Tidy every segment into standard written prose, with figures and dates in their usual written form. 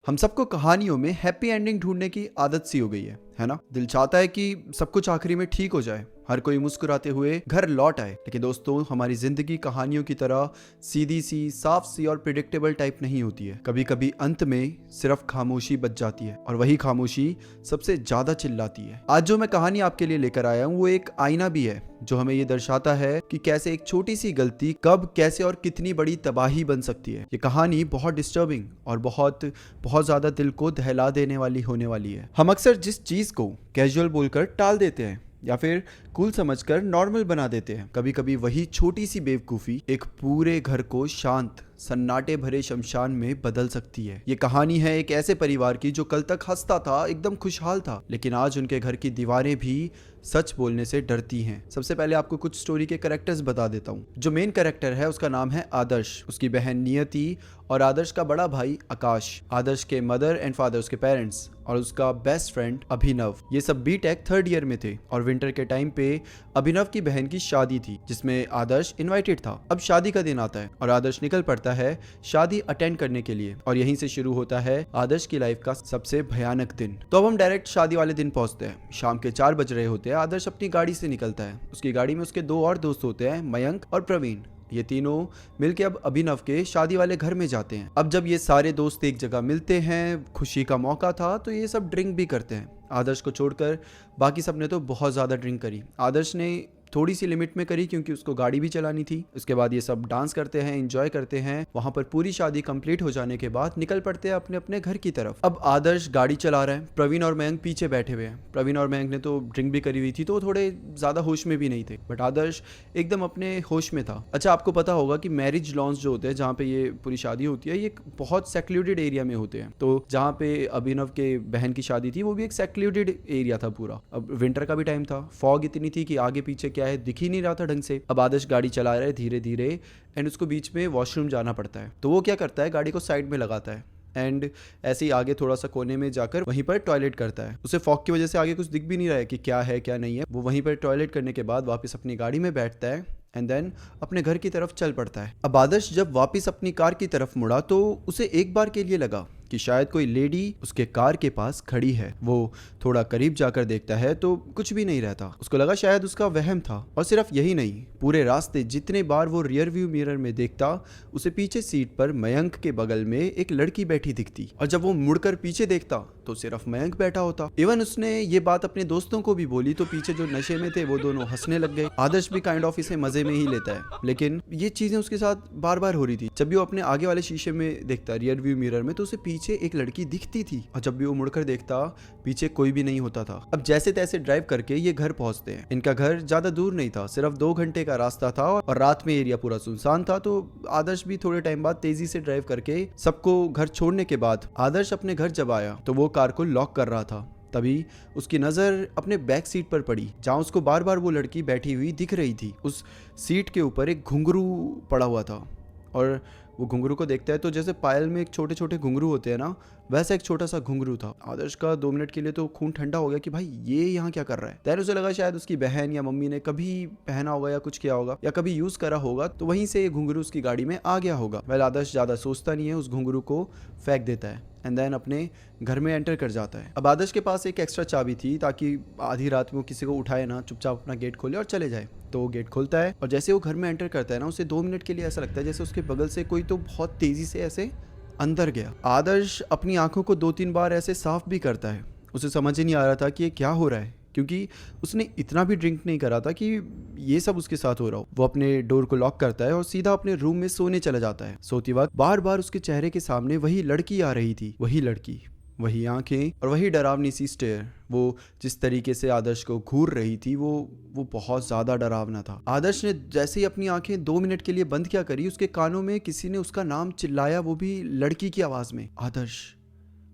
हम सबको कहानियों में हैप्पी एंडिंग ढूंढने की आदत सी हो गई है ना। दिल चाहता है कि सब कुछ आखिरी में ठीक हो जाए, हर कोई मुस्कुराते हुए घर लौट आए। लेकिन दोस्तों, हमारी जिंदगी कहानियों की तरह सीधी सी, साफ सी और प्रिडिक्टेबल टाइप नहीं होती है। कभी कभी अंत में सिर्फ खामोशी बच जाती है और वही खामोशी सबसे ज्यादा चिल्लाती है। आज जो मैं कहानी आपके लिए लेकर आया हूँ वो एक आईना भी है, जो हमें ये दर्शाता है कि कैसे एक छोटी सी गलती कब, कैसे और कितनी बड़ी तबाही बन सकती है। ये कहानी बहुत डिस्टर्बिंग और बहुत बहुत ज्यादा दिल को दहला देने वाली होने वाली है। हम अक्सर जिस चीज को कैजुअल बोलकर टाल देते हैं या फिर कूल समझकर नॉर्मल बना देते हैं, कभी कभी वही छोटी सी बेवकूफी एक पूरे घर को शांत, सन्नाटे भरे शमशान में बदल सकती है। ये कहानी है एक ऐसे परिवार की जो कल तक हंसता था, एकदम खुशहाल था, लेकिन आज उनके घर की दीवारें भी सच बोलने से डरती हैं। सबसे पहले आपको कुछ स्टोरी के कैरेक्टर्स बता देता हूँ। जो मेन कैरेक्टर है उसका नाम है आदर्श, उसकी बहन नियति और आदर्श का बड़ा भाई आकाश, आदर्श के मदर एंड फादर, उसके पेरेंट्स और उसका बेस्ट फ्रेंड अभिनव। ये सब बीटेक थर्ड ईयर में थे और विंटर के टाइम पे अभिनव की बहन की शादी थी जिसमें आदर्श इनवाइटेड था। अब शादी का दिन आता है और आदर्श निकल पड़ता है शादी अटेंड करने के लिए और यहीं से शुरू होता है आदर्श की लाइफ का सबसे भयानक दिन। तो अब हम डायरेक्ट शादी वाले दिन पहुंचते हैं। शाम के 4 बज रहे होते हैं। आदर्श अपनी गाड़ी से निकलता है। उसकी गाड़ी में उसके 2 और दोस्त होते हैं, मयंक और प्रवीण। ये तीनों मिलके अब अभिनव के शादी वाले घर में जाते हैं। अब जब ये सारे दोस्त एक जगह मिलते हैं, खुशी का मौका था, तो ये सब ड्रिंक भी करते हैं। आदर्श को छोड़कर बाकी सब ने तो बहुत ज़्यादा ड्रिंक करी। आदर्श ने थोड़ी सी लिमिट में करी क्योंकि उसको गाड़ी भी चलानी थी। उसके बाद ये सब डांस करते हैं, एंजॉय करते हैं। वहां पर पूरी शादी कंप्लीट हो जाने के बाद निकल पड़ते हैं अपने अपने घर की तरफ। अब आदर्श गाड़ी चला रहा है, प्रवीण और मयंक पीछे बैठे हुए हैं। प्रवीण और मयंक ने तो ड्रिंक भी करी हुई थी तो वो थोड़े ज्यादा होश में भी नहीं थे, बट आदर्श एकदम अपने होश में था। अच्छा, आपको पता होगा कि मैरिज लॉन्स जो होते हैं, जहाँ पे ये पूरी शादी होती है, ये बहुत सेक्लूडेड एरिया में होते हैं। तो जहाँ पे अभिनव के बहन की शादी थी वो भी एक सेक्लूडेड एरिया था पूरा। अब विंटर का भी टाइम था, फॉग इतनी थी कि आगे पीछे क्या है दिख ही नहीं रहा था ढंग से। अब आदर्श गाड़ी चला रहा है धीरे धीरे एंड उसको बीच में वॉशरूम जाना पड़ता है। तो वो क्या करता है, गाड़ी को साइड में लगाता है एंड ऐसे ही आगे थोड़ा सा कोने में जाकर वहीं पर टॉयलेट करता है। उसे फॉग की वजह से आगे कुछ दिख भी नहीं रहा है कि क्या है क्या नहीं है। वो वहीं पर टॉयलेट करने के बाद वापस अपनी गाड़ी में बैठता है एंड देन अपने घर की तरफ चल पड़ता है। अब आदर्श जब वापस अपनी कार की तरफ मुड़ा तो उसे एक बार के लिए लगा कि शायद कोई लेडी उसके कार के पास खड़ी है। वो थोड़ा करीब जाकर देखता है तो कुछ भी नहीं रहता। उसको लगा शायद उसका वहम था। और सिर्फ यही नहीं, पूरे रास्ते जितने बार वो रियर व्यू मिरर में देखता, उसे पीछे सीट पर मयंक के बगल में एक लड़की बैठी दिखती और जब वो मुड़कर पीछे देखता तो सिर्फ मयंक बैठा होता। इवन उसने ये बात अपने दोस्तों को भी बोली तो पीछे जो नशे में थे वो दोनों हंसने लग गए। आदर्श भी काइंड ऑफ इसे मजे में ही लेता है, लेकिन ये चीजें उसके साथ बार बार हो रही थी। जब भी वो अपने आगे वाले शीशे में देखता, रियर व्यू मिरर में, तो उसे पीछे एक लड़की दिखती थी और जब भी वो मुड़कर देखता पीछे कोई भी नहीं होता था। अब जैसे तैसे ड्राइव करके ये घर पहुंचते हैं। इनका घर ज्यादा दूर नहीं था, सिर्फ 2 घंटे का रास्ता था और रात में एरिया पूरा सुनसान था। तो आदर्श भी थोड़े टाइम बाद तेजी से ड्राइव करके सबको घर छोड़ने के बाद आदर्श अपने घर जब आया तो वो कार को लॉक कर रहा था। तभी उसकी नज़र अपने बैक सीट पर पड़ी जहाँ उसको बार बार वो लड़की बैठी हुई दिख रही थी। उस सीट के ऊपर एक घुंघरू पड़ा हुआ था और वो घुंघरू को देखता है तो जैसे पायल में एक छोटे छोटे घुंघरू होते हैं ना, वैसा एक छोटा सा घुंघरू था। आदर्श का 2 मिनट के लिए तो खून ठंडा हो गया कि भाई ये यहाँ क्या कर रहा है। देन उसे लगा शायद उसकी बहन या मम्मी ने कभी पहना होगा या कुछ किया होगा या कभी यूज करा होगा, तो वहीं से ये घुंघरू उसकी गाड़ी में आ गया होगा। वेल, आदर्श ज्यादा सोचता नहीं है, उस घुंघरू को फेंक देता है एंड देन अपने घर में एंटर कर जाता है। अब आदर्श के पास एक एक्स्ट्रा चाबी थी ताकि आधी रात में वो किसी को उठाए ना, चुपचाप अपना गेट खोले और चले जाए। तो वो गेट खोलता है और जैसे वो घर में एंटर करता है ना, उसे 2 मिनट के लिए ऐसा लगता है जैसे उसके बगल से कोई तो बहुत तेजी से ऐसे अंदर गया। आदर्श अपनी आंखों को 2-3 बार ऐसे साफ भी करता है। उसे समझ ही नहीं आ रहा था कि ये क्या हो रहा है, क्योंकि उसने इतना भी ड्रिंक नहीं करा था कि ये सब उसके साथ हो रहा हो। वो अपने डोर को लॉक करता है और सीधा अपने रूम में सोने चला जाता है। सोते वक्त बार बार उसके चेहरे के सामने वही लड़की आ रही थी, वही लड़की, वही आंखें और वही डरावनी सी स्टेयर। वो जिस तरीके से आदर्श को घूर रही थी वो बहुत ज्यादा डरावना था। आदर्श ने जैसे ही अपनी आंखें 2 मिनट के लिए बंद क्या करी, उसके कानों में किसी ने उसका नाम चिल्लाया, वो भी लड़की की आवाज में, आदर्श।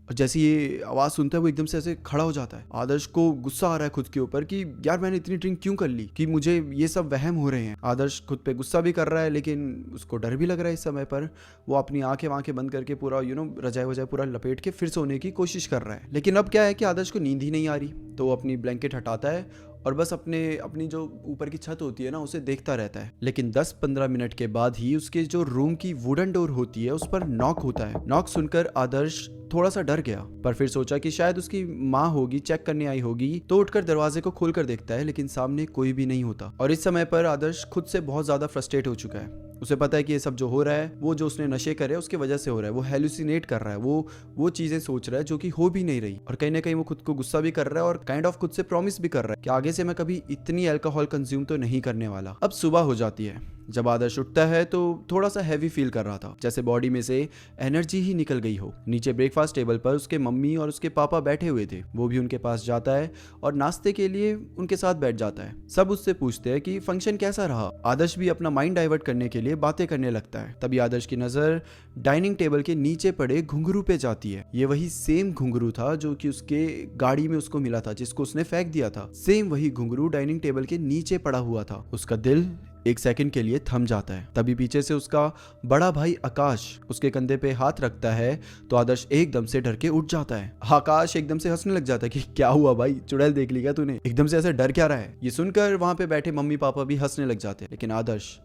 और जैसे ये आवाज़ सुनता है वो एकदम से ऐसे खड़ा हो जाता है। आदर्श को गुस्सा आ रहा है खुद के ऊपर कि यार मैंने इतनी ड्रिंक क्यों कर ली कि मुझे ये सब वहम हो रहे हैं। आदर्श खुद पे गुस्सा भी कर रहा है लेकिन उसको डर भी लग रहा है। इस समय पर वो अपनी आंखें बंद करके पूरा रजाई वजाई पूरा लपेट के फिर सोने की कोशिश कर रहा है। लेकिन अब क्या है कि आदर्श को नींद ही नहीं आ रही, तो वो अपनी ब्लैंकेट हटाता है और बस अपनी जो ऊपर की छत होती है ना उसे देखता रहता है। लेकिन 10-15 मिनट के बाद ही उसके जो रूम की वुडन डोर होती है उस पर नॉक होता है। नॉक सुनकर आदर्श थोड़ा सा डर गया, पर फिर सोचा कि शायद उसकी माँ होगी, चेक करने आई होगी, तो उठकर दरवाजे को खोलकर देखता है, लेकिन सामने कोई भी नहीं होता। और इस समय पर आदर्श खुद से बहुत ज्यादा फ्रस्ट्रेट हो चुका है। उसे पता है कि ये सब जो हो रहा है वो जो उसने नशे करे उसकी वजह से हो रहा है। वो हेलुसिनेट कर रहा है, वो चीजें सोच रहा है जो कि हो भी नहीं रही, और कहीं ना कहीं वो खुद को गुस्सा भी कर रहा है और काइंड ऑफ खुद से प्रॉमिस भी कर रहा है कि आगे से मैं कभी इतनी अल्कोहल कंज्यूम तो नहीं करने वाला। अब सुबह हो जाती है। जब आदर्श उठता है तो थोड़ा सा हैवी फील कर रहा था, जैसे बॉडी में से एनर्जी ही निकल गई हो। नीचे ब्रेकफास्ट टेबल पर उसके मम्मी और उसके पापा बैठे हुए थे। वो भी उनके पास जाता है और नाश्ते के लिए उनके साथ बैठ जाता है। सब उससे पूछते हैं कि फंक्शन कैसा रहा। आदर्श भी अपना माइंड डाइवर्ट करने के लिए बातें करने लगता है। तभी आदर्श की नजर डाइनिंग टेबल के नीचे पड़े घुंघरू पे जाती है। ये वही सेम घुंघरू था जो कि उसके गाड़ी में उसको मिला था, जिसको उसने फेंक दिया था। सेम वही घुंघरू डाइनिंग टेबल के नीचे पड़ा हुआ था। उसका दिल एक सेकंड के लिए थम जाता है। तभी पीछे से उसका बड़ा भाई आकाश उसके कंधे पे हाथ रखता है तो आदर्श एकदम से डर के उठ जाता है। आकाश एकदम से हंसने लग जाता है कि क्या हुआ भाई, चुड़ैल देख ली क्या तूने, एकदम से ऐसे डर क्या रहा है। ये सुनकर वहां पे बैठे मम्मी पापा भी हंसने लग जाते हैं, लेकिन आदर्श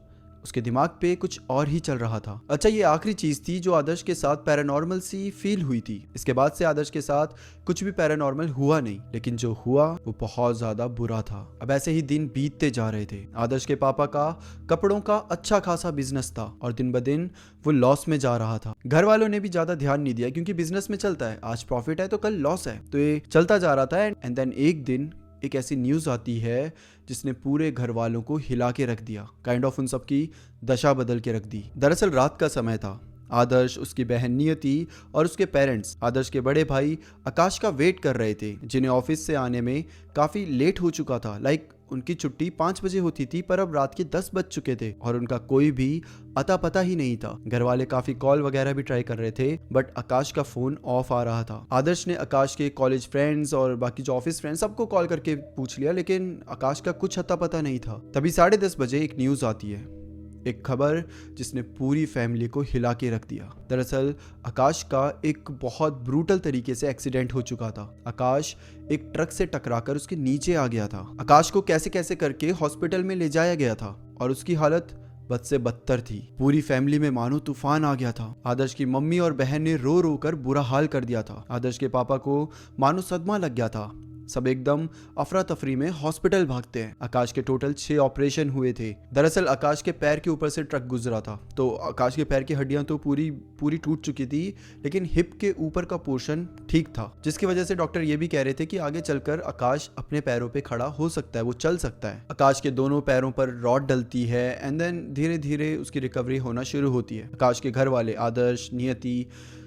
उसके दिमाग पे कुछ और ही चल रहा था। अच्छा, ये आखिरी चीज थी जो आदर्श के साथ पैरानॉर्मल सी फील हुई थी। इसके बाद से आदर्श के साथ कुछ भी पैरानॉर्मल हुआ नहीं, लेकिन जो हुआ वो बहुत ज्यादा बुरा था। अब ऐसे ही दिन बीतते जा रहे थे। आदर्श के पापा का कपड़ों का अच्छा खासा बिजनेस था और दिन ब दिन वो लॉस में जा रहा था। घर वालों ने भी ज्यादा ध्यान नहीं दिया क्योंकि बिजनेस में चलता है, आज प्रॉफिट है तो कल लॉस है, तो ये चलता जा रहा था। एंड देन एक दिन एक ऐसी न्यूज आती है जिसने पूरे घर वालों को हिला के रख दिया, काइंड ऑफ उन सबकी दशा बदल के रख दी। दरअसल रात का समय था। आदर्श, उसकी बहन नियति और उसके पेरेंट्स आदर्श के बड़े भाई आकाश का वेट कर रहे थे, जिन्हें ऑफिस से आने में काफी लेट हो चुका था। उनकी छुट्टी 5 बजे होती थी, पर अब रात के 10 बज चुके थे और उनका कोई भी अता पता ही नहीं था। घर वाले काफी कॉल वगैरह भी ट्राई कर रहे थे, बट आकाश का फोन ऑफ आ रहा था। आदर्श ने आकाश के कॉलेज फ्रेंड्स और बाकी जो ऑफिस फ्रेंड्स सबको कॉल करके पूछ लिया, लेकिन आकाश का कुछ अता पता नहीं था। तभी 10:30 बजे एक न्यूज आती है, एक खबर जिसने पूरी फैमिली को हिला के रख दिया। दरअसल आकाश का एक बहुत ब्रूटल तरीके से एक्सीडेंट हो चुका था। आकाश एक ट्रक से टकराकर उसके नीचे आ गया था। आकाश को कैसे कैसे करके हॉस्पिटल में ले जाया गया था और उसकी हालत बद से बदतर थी। पूरी फैमिली में मानो तूफान आ गया था। आदर्श की मम्मी और बहन ने रो रो कर बुरा हाल कर दिया था। आदर्श के पापा को मानो सदमा लग गया था। सब एकदम अफरा तफरी में हॉस्पिटल भागते हैं। आकाश के टोटल 6 ऑपरेशन हुए थे। दरअसल आकाश के पैर के ऊपर से ट्रक गुजरा था, तो आकाश के पैर की हड्डियां तो पूरी टूट चुकी थी, लेकिन हिप के ऊपर का पोर्शन ठीक था, जिसकी वजह से डॉक्टर ये भी कह रहे थे कि आगे चलकर आकाश अपने पैरों पे खड़ा हो सकता है, वो चल सकता है। आकाश के दोनों पैरों पर रॉड डलती है एंड देन धीरे धीरे उसकी रिकवरी होना शुरू होती है। आकाश के घर वाले आदर्श, नियति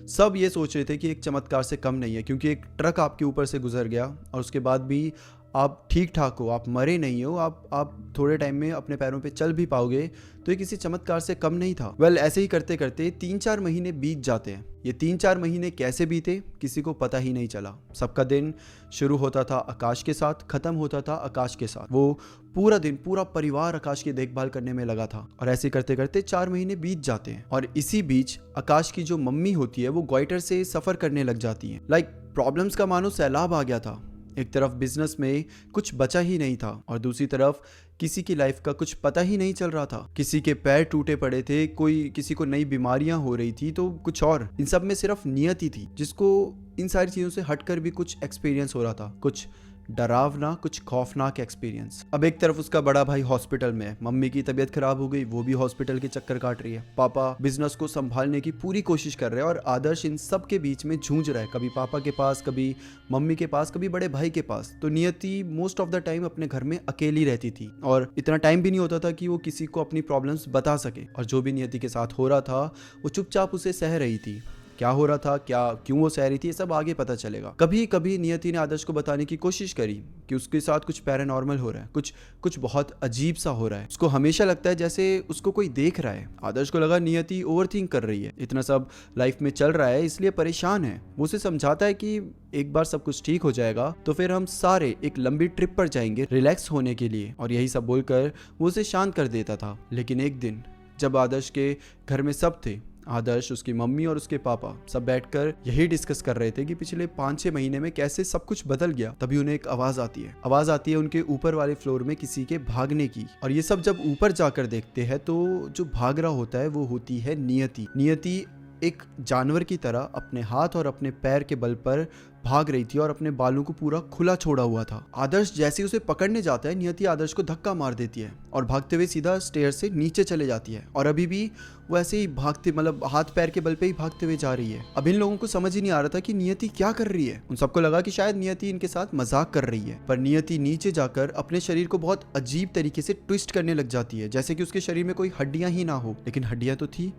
सब ये सोच रहे थे कि एक चमत्कार से कम नहीं है, क्योंकि एक ट्रक आपके ऊपर से गुजर गया और उसके बाद भी आप ठीक ठाक हो, आप मरे नहीं हो, आप थोड़े टाइम में अपने पैरों पे चल भी पाओगे, तो ये किसी चमत्कार से कम नहीं था। ऐसे ही करते करते 3-4 महीने बीत जाते हैं। ये 3-4 महीने कैसे बीते किसी को पता ही नहीं चला। सबका दिन शुरू होता था आकाश के साथ, खत्म होता था आकाश के साथ। वो पूरा दिन, पूरा परिवार आकाश की देखभाल करने में लगा था और ऐसे करते करते 4 महीने बीत जाते हैं। और इसी बीच आकाश की जो मम्मी होती है वो ग्वाइटर से सफर करने लग जाती है। प्रॉब्लम्स का मानो सैलाब आ गया था। एक तरफ बिजनेस में कुछ बचा ही नहीं था और दूसरी तरफ किसी की लाइफ का कुछ पता ही नहीं चल रहा था। किसी के पैर टूटे पड़े थे, किसी को नई बीमारियां हो रही थी, तो कुछ और। इन सब में सिर्फ नियति थी जिसको इन सारी चीजों से हटकर भी कुछ एक्सपीरियंस हो रहा था, कुछ डरावना, कुछ खौफनाक एक्सपीरियंस। अब एक तरफ उसका बड़ा भाई हॉस्पिटल में है, मम्मी की तबीयत खराब हो गई, वो भी हॉस्पिटल के चक्कर काट रही है, पापा बिजनेस को संभालने की पूरी कोशिश कर रहे हैं और आदर्श इन सब के बीच में जूझ रहा है, कभी पापा के पास, कभी मम्मी के पास, कभी बड़े भाई के पास। तो नियति मोस्ट ऑफ द टाइम अपने घर में अकेली रहती थी और इतना टाइम भी नहीं होता था कि वो किसी को अपनी प्रॉब्लम्स बता सके, और जो भी नियति के साथ हो रहा था वो चुपचाप उसे सह रही थी। क्या हो रहा था, क्यों वो सह रही थी, ये सब आगे पता चलेगा। कभी कभी नियति ने आदर्श को बताने की कोशिश करी कि उसके साथ कुछ पैरानॉर्मल हो रहा है, कुछ बहुत अजीब सा हो रहा है। उसको हमेशा लगता है जैसे उसको कोई देख रहा है। आदर्श को लगा नियति ओवरथिंक कर रही है, इतना सब लाइफ में चल रहा है इसलिए परेशान है। वो उसे समझाता है कि एक बार सब कुछ ठीक हो जाएगा तो फिर हम सारे एक लंबी ट्रिप पर जाएंगे रिलैक्स होने के लिए, और यही सब बोलकर वो उसे शांत कर देता था। लेकिन एक दिन जब आदर्श के घर में सब थे, आदर्श, उसकी मम्मी और उसके पापा सब बैठकर यही डिस्कस कर रहे थे कि पिछले 5-6 महीने में कैसे सब कुछ बदल गया। तभी उन्हें एक आवाज आती है उनके ऊपर वाले फ्लोर में किसी के भागने की। और ये सब जब ऊपर जाकर देखते हैं तो जो भाग रहा होता है वो होती है नियति। नियति एक जानवर की तरह अपने हाथ और अपने पैर के बल पर भाग रही थी और अपने बालों को पूरा खुला छोड़ा हुआ था। आदर्श जैसे ही उसे पकड़ने जाता है, नियति आदर्श को धक्का मार देती है और भागते हुए सीधा स्टेयर से नीचे चले जाती है। और अभी भी वो ऐसे ही भागते, मतलब हाथ पैर के बल पे ही भागते हुए जा रही है। अब इन लोगों को समझ ही नहीं आ रहा था कि नियति क्या कर रही है। उन सबको लगा कि शायद नियति इनके साथ मजाक कर रही है, पर नियति नीचे जाकर अपने शरीर को बहुत अजीब तरीके से ट्विस्ट करने लग जाती है, जैसे कि उसके शरीर में कोई हड्डियां ही ना हो, लेकिन हड्डियां तो थी।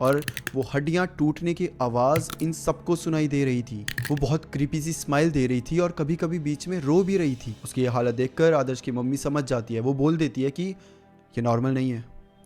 और वो हड्डियां टूटने की आवाज इन सबको सुनाई दे रही थी। वो बहुत क्रीपी सी स्माइल दे रही थी और कभी कभी बीच में रो भी रही थी। उसकी ये हालत देखकर आदर्श की मम्मी समझ जाती है। वो बोल देती है कि ये नॉर्मल नहीं है,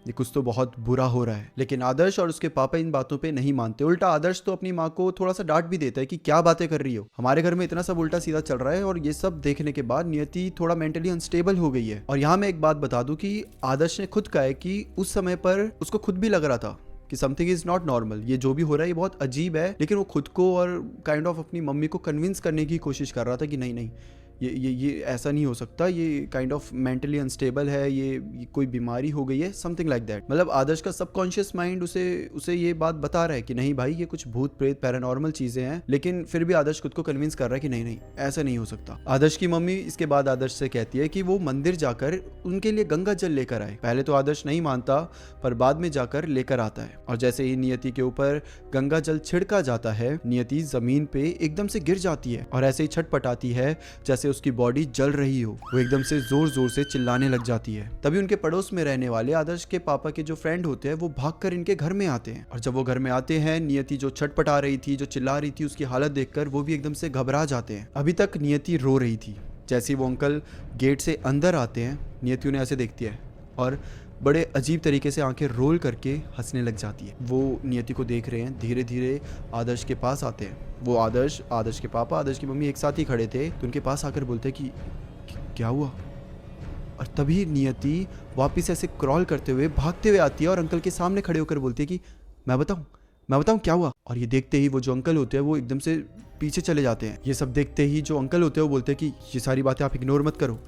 ये कुछ तो बहुत बुरा हो रहा है। लेकिन आदर्श और उसके पापा इन बातों पे नहीं मानते। उल्टा आदर्श तो अपनी माँ को थोड़ा सा डांट भी देता है कि क्या बातें कर रही हो, हमारे घर में इतना सब उल्टा सीधा चल रहा है। और ये सब देखने के बाद नियति थोड़ा मेंटली अनस्टेबल हो गई है। और यहाँ मैं एक बात बता दूं कि आदर्श ने खुद कहा है कि उस समय पर उसको खुद भी लग रहा था कि समथिंग इज नॉट नॉर्मल, ये जो भी हो रहा है ये बहुत अजीब है। लेकिन वो खुद को और काइंड ऑफ अपनी मम्मी को कन्विंस करने की कोशिश कर रहा था कि नहीं नहीं, ये ऐसा नहीं हो सकता, ये काइंड ऑफ मेंटली अनस्टेबल है, ये कोई बीमारी हो गई है, समथिंग लाइक दैट। मतलब आदर्श का सबकॉन्शियस माइंड उसे ये बात बता रहा है कि नहीं भाई, ये कुछ भूत प्रेत पैरानॉर्मल चीजें हैं। लेकिन फिर भी आदर्श खुद को कन्विंस कर रहा है कि नहीं नहीं, ऐसा नहीं हो सकता। आदर्श की मम्मी इसके बाद आदर्श से कहती है कि वो मंदिर जाकर उनके लिए गंगा जल लेकर आए। पहले तो आदर्श नहीं मानता, पर बाद में जाकर लेकर आता है। और जैसे ही नियति के ऊपर गंगा जल छिड़का जाता है, नियति जमीन पे एकदम से गिर जाती है और ऐसे ही छटपटाती है जैसे उसकी बॉडी जल रही हो। वो एकदम से जोर जोर से चिल्लाने लग जाती है। तभी उनके पड़ोस में रहने वाले आदर्श के पापा के जो फ्रेंड होते हैं वो भागकर इनके घर में आते हैं। और जब वो घर में आते हैं, नियति जो छटपटा रही थी, जो चिल्ला रही थी, उसकी हालत देखकर वो भी एकदम से घबरा जाते हैं। अभी तक नियति रो रही थी। जैसे ही वो अंकल गेट से अंदर आते हैं, नियति उन्हें ऐसे देखती है और बड़े अजीब तरीके से आंखें रोल करके हंसने लग जाती है। वो नियति को देख रहे हैं, धीरे धीरे आदर्श के पास आते हैं। वो आदर्श के पापा, आदर्श की मम्मी एक साथ ही खड़े थे, तो उनके पास आकर बोलते कि क्या हुआ। और तभी नियति वापस ऐसे क्रॉल करते हुए भागते हुए आती है और अंकल के सामने खड़े होकर बोलती है कि मैं बताऊं क्या हुआ। और ये देखते ही वो जो अंकल होते हैं वो एकदम से पीछे चले जाते हैं। ये सब देखते ही जो अंकल होते हैं वो बोलते हैं कि ये सारी बातें आप इग्नोर मत करो,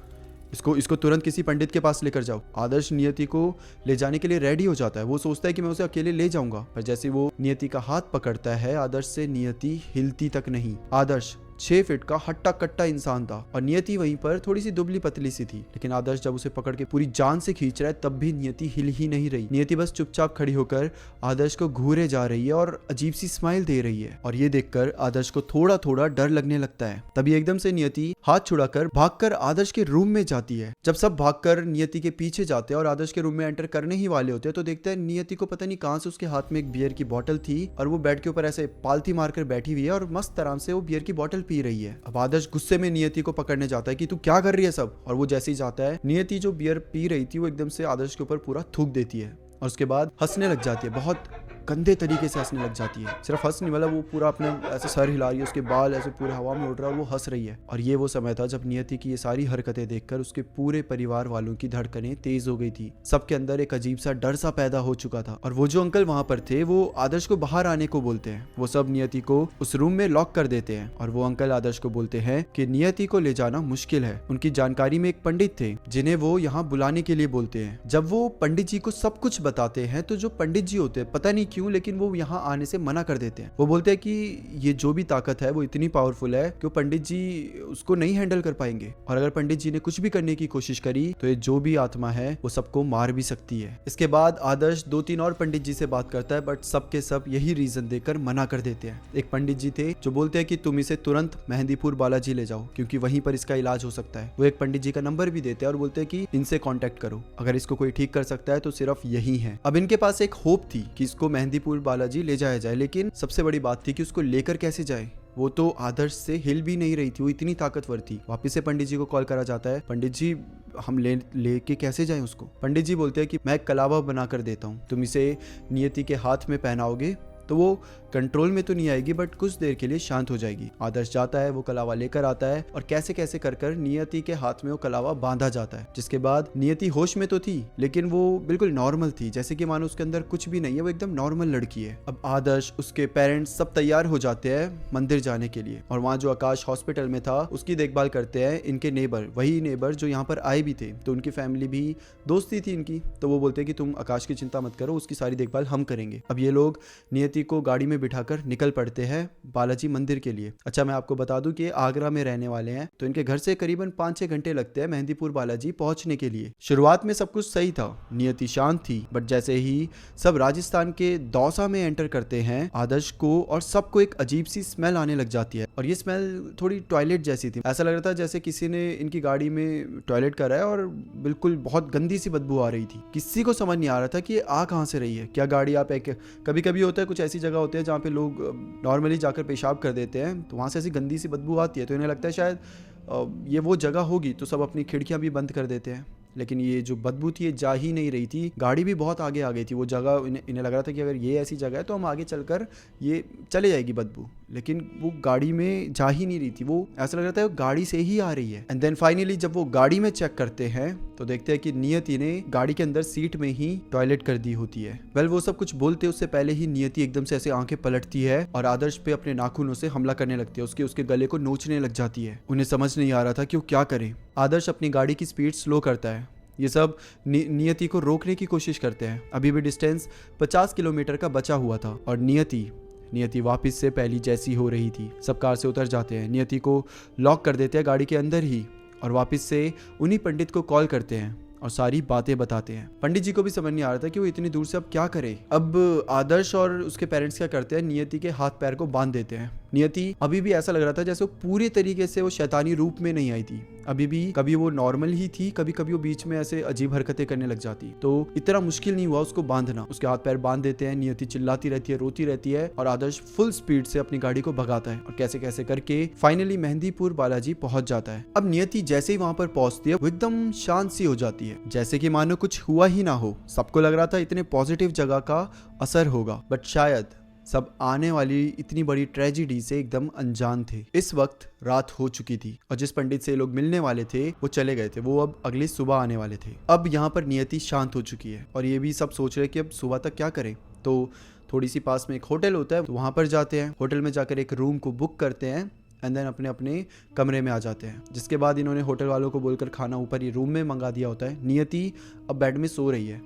इसको तुरंत किसी पंडित के पास लेकर जाओ। आदर्श नियति को ले जाने के लिए रेडी हो जाता है। वो सोचता है कि मैं उसे अकेले ले जाऊंगा, पर जैसे वो नियति का हाथ पकड़ता है, आदर्श से नियति हिलती तक नहीं। आदर्श 6 फीट का हट्टा कट्टा इंसान था और नियति वहीं पर थोड़ी सी दुबली पतली सी थी। लेकिन आदर्श जब उसे पकड़ के पूरी जान से खींच रहा है, तब भी नियति हिल ही नहीं रही। नियति बस चुपचाप खड़ी होकर आदर्श को घूरे जा रही है और अजीब सी स्माइल दे रही है। और ये देखकर आदर्श को थोड़ा थोड़ा डर लगने लगता है। तभी एकदम से नियति हाथ छुड़ाकर भागकर आदर्श के रूम में जाती है। जब सब भागकर नियति के पीछे जाते हैं और आदर्श के रूम में एंटर करने ही वाले होते हैं, तो देखते हैं नियति को पता नहीं कहां से उसके हाथ में एक बियर की बोतल थी और वो बेड के ऊपर ऐसे पालती मारकर बैठी हुई है और मस्त आराम से वो बियर की बोतल पी रही है। अब आदर्श गुस्से में नियति को पकड़ने जाता है कि तू क्या कर रही है सब। और वो जैसे ही जाता है, नियति जो बियर पी रही थी वो एकदम से आदर्श के ऊपर पूरा थूक देती है और उसके बाद हंसने लग जाती है। बहुत गंदे तरीके से हंसने लग जाती है। सिर्फ हंस नहीं, मतलब वो पूरा अपने ऐसे सर हिला रही है, उसके बाल ऐसे पूरे हवा में उड़ रहा है और वो हंस रही है। और ये वो समय था जब नियति की ये सारी हरकतें देखकर उसके पूरे परिवार वालों की धड़कनें तेज हो गई थी। सबके अंदर एक अजीब सा डर सा पैदा हो चुका था। और वो जो अंकल वहां पर थे वो आदर्श को बाहर आने को बोलते हैं। वो सब नियति को उस रूम में लॉक कर देते हैं और वो अंकल आदर्श को बोलते हैं कि नियति को ले जाना मुश्किल है। उनकी जानकारी में एक पंडित थे जिन्हें वो यहाँ बुलाने के लिए बोलते हैं। जब वो पंडित जी को सब कुछ बताते हैं, तो जो पंडित जी होते हैं, पता नहीं क्यों, लेकिन वो यहाँ आने से मना कर देते हैं। वो बोलते हैं कि ये जो भी ताकत है वो इतनी पावरफुल है कि पंडित जी उसको नहीं हैंडल कर पाएंगे, और अगर पंडित जी ने कुछ भी करने की कोशिश करी तो ये जो भी आत्मा है वो सबको मार भी सकती है। इसके बाद आदर्श 2-3 और पंडित जी से बात करता है, बट सबके सब यही रीजन देकर मना कर देते हैं। एक पंडित जी थे जो बोलते हैं कि तुम इसे तुरंत मेहंदीपुर बालाजी ले जाओ क्योंकि वहीं पर इसका इलाज हो सकता है। वो एक पंडित जी का नंबर भी देते हैं और बोलते हैं कि इनसे कांटेक्ट करो, अगर इसको कोई ठीक कर सकता है तो सिर्फ यही है। अब इनके पास एक होप थी कि इसको मेहंदीपुर बालाजी ले जाया जाए, लेकिन सबसे बड़ी बात थी कि उसको लेकर कैसे जाए। वो तो आदर्श से हिल भी नहीं रही थी, वो इतनी ताकतवर थी। वापस से पंडित जी को कॉल करा जाता है, पंडित जी हम लेके कैसे जाएं उसको। पंडित जी बोलते हैं कि मैं एक कलावा बना कर देता हूँ, तुम इसे नियति के हाथ में पहनाओगे तो वो कंट्रोल में तो नहीं आएगी बट कुछ देर के लिए शांत हो जाएगी। आदर्श जाता है, वो कलावा लेकर आता है और कैसे कैसे कर कर नियति के हाथ में वो कलावा बांधा जाता है, जिसके बाद नियति होश में तो थी लेकिन वो बिल्कुल नॉर्मल थी, जैसे कि मानो उसके अंदर कुछ भी नहीं है, वो एकदम नॉर्मल लड़की है। अब आदर्श, उसके पेरेंट्स सब तैयार हो जाते हैं मंदिर जाने के लिए और वहाँ जो आकाश हॉस्पिटल में था उसकी देखभाल करते हैं इनके नेबर, वही नेबर जो यहाँ पर आए भी थे, तो उनकी फैमिली भी दोस्ती थी इनकी, तो वो बोलते हैं कि तुम आकाश की चिंता मत करो, उसकी सारी देखभाल हम करेंगे। अब ये लोग नियति को गाड़ी में बिठाकर निकल पड़ते हैं बालाजी मंदिर के लिए। अच्छा, मैं आपको बता दूं कि आगरा में रहने वाले हैं, तो इनके घर से करीबन 5-6 घंटे लगते हैं मेहंदीपुर बालाजी पहुंचने के लिए। शुरुआत में सब कुछ सही था, नियति शांत थी, बट जैसे ही सब राजस्थान के दौसा में एंटर करते हैं आदर्श को और सबको एक अजीब सी स्मेल आने लग जाती है और ये स्मेल थोड़ी टॉयलेट जैसी थी। ऐसा लग रहा था जैसे किसी ने इनकी गाड़ी में टॉयलेट करा है और बिल्कुल बहुत गंदी सी बदबू आ रही थी। किसी को समझ नहीं आ रहा था कि ये आ कहाँ से रही है, क्या गाड़ी आप एक, कभी कभी होता है कुछ ऐसी जगह होती है जहाँ पे लोग नॉर्मली जाकर पेशाब कर देते हैं, तो वहाँ से ऐसी गंदी सी बदबू आती है, तो इन्हें लगता है शायद ये वो जगह होगी, तो सब अपनी खिड़कियाँ भी बंद कर देते हैं। लेकिन ये जो बदबू थी ये जा ही नहीं रही थी, गाड़ी भी बहुत आगे आ गई थी, वो जगह इन्हें लग रहा था कि अगर ये ऐसी जगह है तो हम आगे चलकर ये चले जाएगी बदबू, लेकिन वो गाड़ी में जा ही नहीं रही थी, वो ऐसा लग रहा था वो गाड़ी से ही आ रही है। एंड देन फाइनली जब वो गाड़ी में चेक करते हैं तो देखते हैं कि नियति ने गाड़ी के अंदर सीट में ही टॉयलेट कर दी होती है। वेल, वो सब कुछ बोलते उससे पहले ही नियति एकदम से ऐसे आंखें पलटती है और आदर्श पे अपने नाखूनों से हमला करने लगती है, उसके गले को नोचने लग जाती है। उन्हें समझ नहीं आ रहा था कि वो क्या करे। आदर्श अपनी गाड़ी की स्पीड स्लो करता है, ये सब नियति को रोकने की कोशिश करते हैं। अभी भी डिस्टेंस 50 किलोमीटर का बचा हुआ था और नियति वापस से पहली जैसी हो रही थी। सब कार से उतर जाते हैं, नियति को लॉक कर देते हैं गाड़ी के अंदर ही और वापस से उन्हीं पंडित को कॉल करते हैं और सारी बातें बताते हैं। पंडित जी को भी समझ नहीं आ रहा था कि वो इतनी दूर से अब क्या करे। अब आदर्श और उसके पेरेंट्स क्या करते हैं, नियति के हाथ पैर को बांध देते हैं। नियति अभी भी ऐसा लग रहा था जैसे वो पूरी तरीके से वो शैतानी रूप में नहीं आई थी, अभी भी कभी वो नॉर्मल ही थी, कभी कभी वो बीच में ऐसे अजीब हरकतें करने लग जाती, तो इतना मुश्किल नहीं हुआ उसको बांधना। उसके हाथ पैर बांध देते हैं, नियति चिल्लाती रहती है, रोती रहती है और आदर्श फुल स्पीड से अपनी गाड़ी को भगाता है और कैसे कैसे करके फाइनली मेहंदीपुर बालाजी पहुंच जाता है। अब नियति जैसे ही वहां पर पहुंचती है वो एकदम शांत सी हो जाती है, जैसे कि मानो कुछ हुआ ही ना हो। सबको लग रहा था इतने पॉजिटिव जगह का असर होगा, बट शायद सब आने वाली इतनी बड़ी ट्रेजिडी से एकदम अनजान थे। इस वक्त रात हो चुकी थी और जिस पंडित से लोग मिलने वाले थे वो चले गए थे, वो अब अगली सुबह आने वाले थे। अब यहाँ पर नियति शांत हो चुकी है और ये भी सब सोच रहे कि अब सुबह तक क्या करें, तो थोड़ी सी पास में एक होटल होता है, तो वहाँ पर जाते हैं। होटल में जाकर एक रूम को बुक करते हैं एंड देन अपने अपने कमरे में आ जाते हैं, जिसके बाद इन्होंने होटल वालों को बोलकर खाना ऊपर ही रूम में मंगा दिया होता है। नियति अब बेड में सो रही है,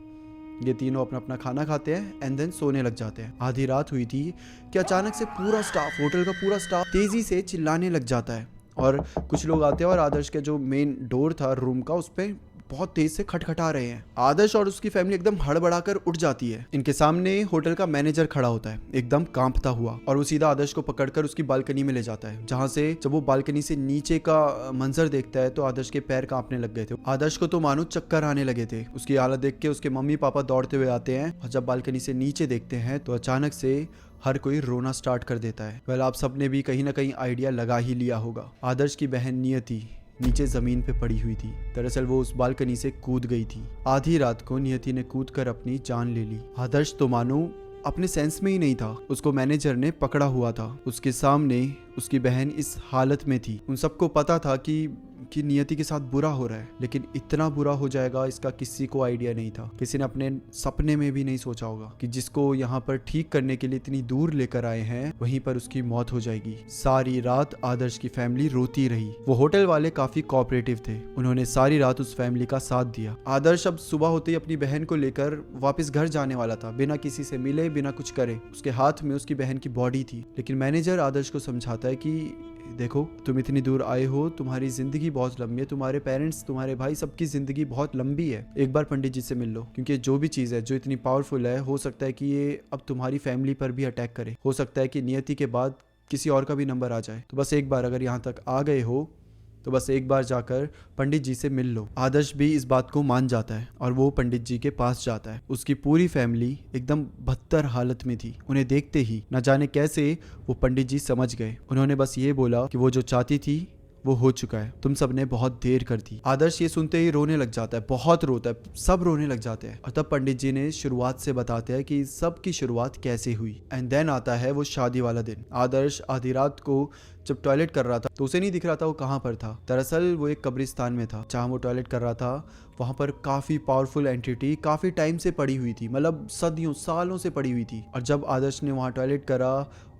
ये तीनों अपना अपना खाना खाते हैं एंड देन सोने लग जाते हैं। आधी रात हुई थी कि अचानक से पूरा स्टाफ, होटल का पूरा स्टाफ तेजी से चिल्लाने लग जाता है और कुछ लोग आते हैं और आदर्श के जो मेन डोर था रूम का उस पर बहुत तेज से खटखटा रहे हैं। आदर्श और उसकी फैमिली एकदम हड़बड़ाकर उठ जाती है। इनके सामने होटल का मैनेजर खड़ा होता है एकदम कांपता हुआ और वो सीधा आदर्श को पकड़कर उसकी बालकनी में ले जाता है, जहां से जब वो बालकनी से नीचे का मंजर देखता है तो आदर्श के पैर कांपने लग गए थे। आदर्श को तो मानो चक्कर आने लगे थे। उसकी हालत देख के उसके मम्मी पापा दौड़ते हुए आते हैं और जब बालकनी से नीचे देखते हैं तो अचानक से हर कोई रोना स्टार्ट कर देता है। वेल, आप सबने भी कहीं ना कहीं आइडिया लगा ही लिया होगा। आदर्श की बहन नियति नीचे जमीन पे पड़ी हुई थी। दरअसल वो उस बालकनी से कूद गई थी। आधी रात को नियति ने कूदकर अपनी जान ले ली। आदर्श तो मानो अपने सेंस में ही नहीं था, उसको मैनेजर ने पकड़ा हुआ था। उसके सामने उसकी बहन इस हालत में थी। उन सबको पता था कि नियति के साथ बुरा हो रहा है, लेकिन इतना बुरा हो जाएगा इसका किसी को आइडिया नहीं था। किसी ने अपने सपने में भी नहीं सोचा होगा कि जिसको यहाँ पर ठीक करने के लिए इतनी दूर लेकर आए हैं वहीं पर उसकी मौत हो जाएगी। सारी रात आदर्श की फैमिली रोती रही। वो होटल वाले काफी कोऑपरेटिव थे, उन्होंने सारी रात उस फैमिली का साथ दिया। आदर्श अब सुबह होते ही अपनी बहन को लेकर वापस घर जाने वाला था, बिना किसी से मिले, बिना कुछ करे। उसके हाथ में उसकी बहन की बॉडी थी, लेकिन मैनेजर आदर्श को समझाता है कि देखो, तुम इतनी दूर आए हो, तुम्हारी जिंदगी बहुत लंबी है, तुम्हारे पेरेंट्स, तुम्हारे भाई, सबकी जिंदगी बहुत लंबी है। एक बार पंडित जी से मिल लो, क्योंकि जो भी चीज है जो इतनी पावरफुल है, हो सकता है कि ये अब तुम्हारी फैमिली पर भी अटैक करे। हो सकता है कि नियति के बाद किसी और का भी नंबर आ जाए। तो बस एक बार अगर यहाँ तक आ गए हो तो बस एक बार जाकर पंडित जी से मिल लो। आदर्श भी इस बात को मान जाता है और वो पंडित जी के पास जाता है। उसकी पूरी फैमिली एकदम बदतर हालत में थी। उन्हें देखते ही न जाने कैसे वो पंडित जी समझ गए। उन्होंने बस ये बोला कि वो जो चाहती थी वो हो चुका है, तुम सबने बहुत देर कर दी। आदर्श ये सुनते ही रोने लग जाता है, बहुत रोता है, सब रोने लग जाते हैं। और तब पंडित जी ने शुरुआत से बताते हैं कि सब की शुरुआत कैसे हुई। एंड देन आता है वो शादी वाला दिन। आदर्श आधी रात को जब टॉयलेट कर रहा था तो उसे नहीं दिख रहा था वो कहाँ पर था। दरअसल वो एक कब्रिस्तान में था। जहाँ वो टॉयलेट कर रहा था वहाँ पर काफ़ी पावरफुल एंटिटी काफ़ी टाइम से पड़ी हुई थी, मतलब सदियों सालों से पड़ी हुई थी। और जब आदर्श ने वहाँ टॉयलेट करा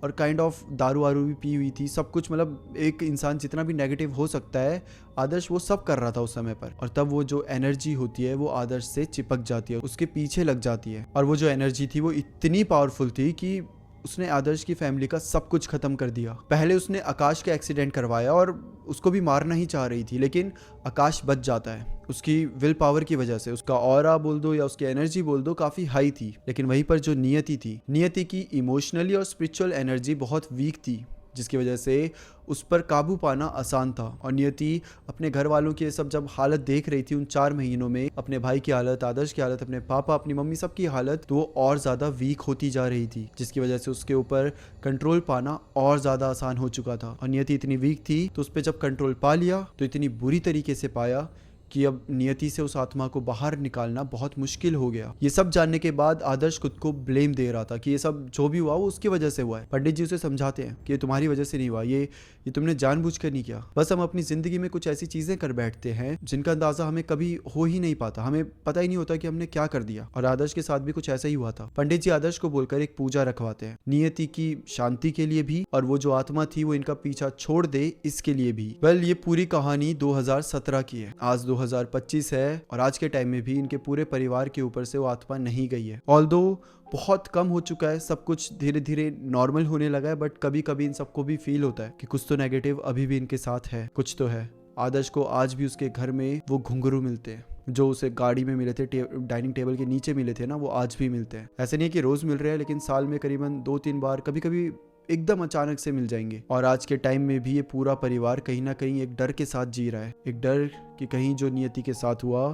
और काइंड ऑफ दारू वारू भी पी हुई थी, सब कुछ, मतलब एक इंसान जितना भी नेगेटिव हो सकता है, आदर्श वो सब कर रहा था उस समय पर। और तब वो जो एनर्जी होती है वो आदर्श से चिपक जाती है, उसके पीछे लग जाती है। और वो जो एनर्जी थी वो इतनी पावरफुल थी कि उसने आदर्श की फैमिली का सब कुछ खत्म कर दिया। पहले उसने आकाश का एक्सीडेंट करवाया और उसको भी मारना ही चाह रही थी, लेकिन आकाश बच जाता है उसकी विल पावर की वजह से। उसका ऑरा बोल दो या उसकी एनर्जी बोल दो काफी हाई थी। लेकिन वहीं पर जो नियति थी, नियति की इमोशनली और स्पिरिचुअल एनर्जी बहुत वीक थी, जिसकी वजह से उस पर काबू पाना आसान था। और नियति अपने घर वालों की सब जब हालत देख रही थी उन 4 महीनों में, अपने भाई की हालत, आदर्श की हालत, अपने पापा, अपनी मम्मी, सबकी हालत, तो वो और ज़्यादा वीक होती जा रही थी, जिसकी वजह से उसके ऊपर कंट्रोल पाना और ज़्यादा आसान हो चुका था। और नियति इतनी वीक थी तो उस पर जब कंट्रोल पा लिया तो इतनी बुरी तरीके से पाया कि अब नियति से उस आत्मा को बाहर निकालना बहुत मुश्किल हो गया। ये सब जानने के बाद आदर्श खुद को ब्लेम दे रहा था कि ये सब जो भी हुआ वो उसकी वजह से हुआ है। पंडित जी उसे समझाते हैं कि ये तुम्हारी वजह से नहीं हुआ, ये तुमने जानबूझकर नहीं किया। बस हम अपनी जिंदगी में कुछ ऐसी चीजें कर बैठते हैं जिनका अंदाजा हमें कभी हो ही नहीं पाता, हमें पता ही नहीं होता कि हमने क्या कर दिया। और आदर्श के साथ भी कुछ ऐसा ही हुआ था। पंडित जी आदर्श को बोलकर एक पूजा रखवाते हैं, नियति की शांति के लिए भी और वो जो आत्मा थी वो इनका पीछा छोड़ दे इसके लिए भी। वेल, ये पूरी कहानी 2017 की है। आज 2025 है और आज के टाइम में भी इनके पूरे परिवार के ऊपर से वो आत्मा नहीं गई है। ऑल्दो बहुत कम हो चुका है, सब कुछ धीरे धीरे नॉर्मल होने लगा है, बट कभी कभी इन सबको भी फील होता है कि कुछ तो नेगेटिव अभी भी इनके साथ है, कुछ तो है। आदर्श को आज भी उसके घर में वो घुंघरू मिलते हैं जो उसे गाड़ी में मिले थे, डाइनिंग टेबल के नीचे मिले थे ना, वो आज भी मिलते हैं। ऐसे नहीं कि रोज मिल रहे हैं, लेकिन साल में करीबन 2-3 बार, कभी कभी एकदम अचानक से मिल जाएंगे। और आज के टाइम में भी ये पूरा परिवार कहीं ना कहीं एक डर के साथ जी रहा है, एक डर कि कहीं जो नियति के साथ हुआ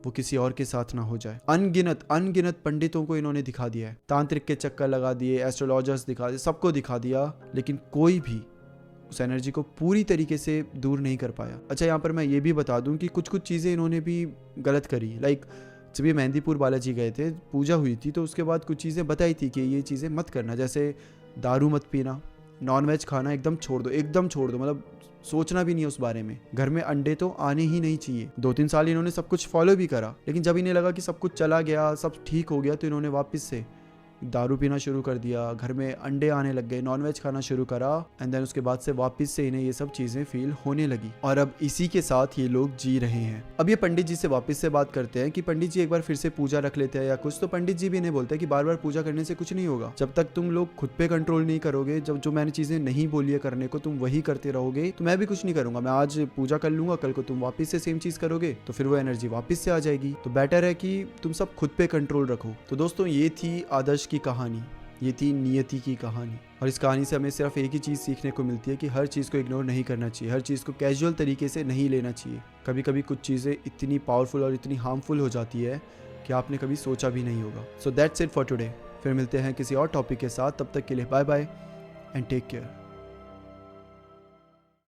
वो किसी और के साथ ना हो जाए। अनगिनत पंडितों को इन्होंने दिखा दिया है, तांत्रिक के चक्कर लगा दिए, एस्ट्रोलॉजर्स दिखा दिए, सबको दिखा दिया, लेकिन कोई भी उस एनर्जी को पूरी तरीके से दूर नहीं कर पाया। अच्छा, यहाँ पर मैं ये भी बता दूं कि कुछ चीज़ें इन्होंने भी गलत करी। लाइक जब ये मेहंदीपुर बालाजी गए थे, पूजा हुई थी, तो उसके बाद कुछ चीज़ें बताई थी कि ये चीज़ें मत करना, जैसे दारू मत पीना, नॉनवेज खाना एकदम छोड़ दो, मतलब सोचना भी नहीं है उस बारे में। घर में अंडे तो आने ही नहीं चाहिए। 2-3 साल इन्होंने सब कुछ फॉलो भी करा, लेकिन जब इन्हें लगा कि सब कुछ चला गया, सब ठीक हो गया, तो इन्होंने वापस से दारू पीना शुरू कर दिया, घर में अंडे आने लग गए, नॉनवेज खाना शुरू करा। एंड देन उसके बाद से वापस से इन्हें ये सब चीजें फील होने लगी और अब इसी के साथ ये लोग जी रहे हैं। अब ये पंडित जी से वापस से बात करते हैं कि पंडित जी एक बार फिर से पूजा रख लेते हैं या कुछ। तो पंडित जी भी इन्हें बोलते हैं कि बार बार पूजा करने से कुछ नहीं होगा। जब तक तुम लोग खुद पे कंट्रोल नहीं करोगे, जब जो मैंने चीजें नहीं बोली है करने को तुम वही करते रहोगे, तो मैं भी कुछ नहीं करूंगा। मैं आज पूजा कर लूंगा, कल को तुम वापस से सेम चीज करोगे तो फिर वो एनर्जी वापस से आ जाएगी। तो बेटर है कि तुम सब खुद पे कंट्रोल रखो। तो दोस्तों, ये थी आदर्श की कहानी, ये थी नियति की कहानी। और इस कहानी से हमें सिर्फ एक ही चीज़ सीखने को मिलती है कि हर चीज़ को इग्नोर नहीं करना चाहिए, हर चीज़ को कैजुअल तरीके से नहीं लेना चाहिए। कभी कभी कुछ चीज़ें इतनी पावरफुल और इतनी हार्मफुल हो जाती है कि आपने कभी सोचा भी नहीं होगा। So that's it for today. फिर मिलते हैं किसी और टॉपिक के साथ, तब तक के लिए bye bye and take care.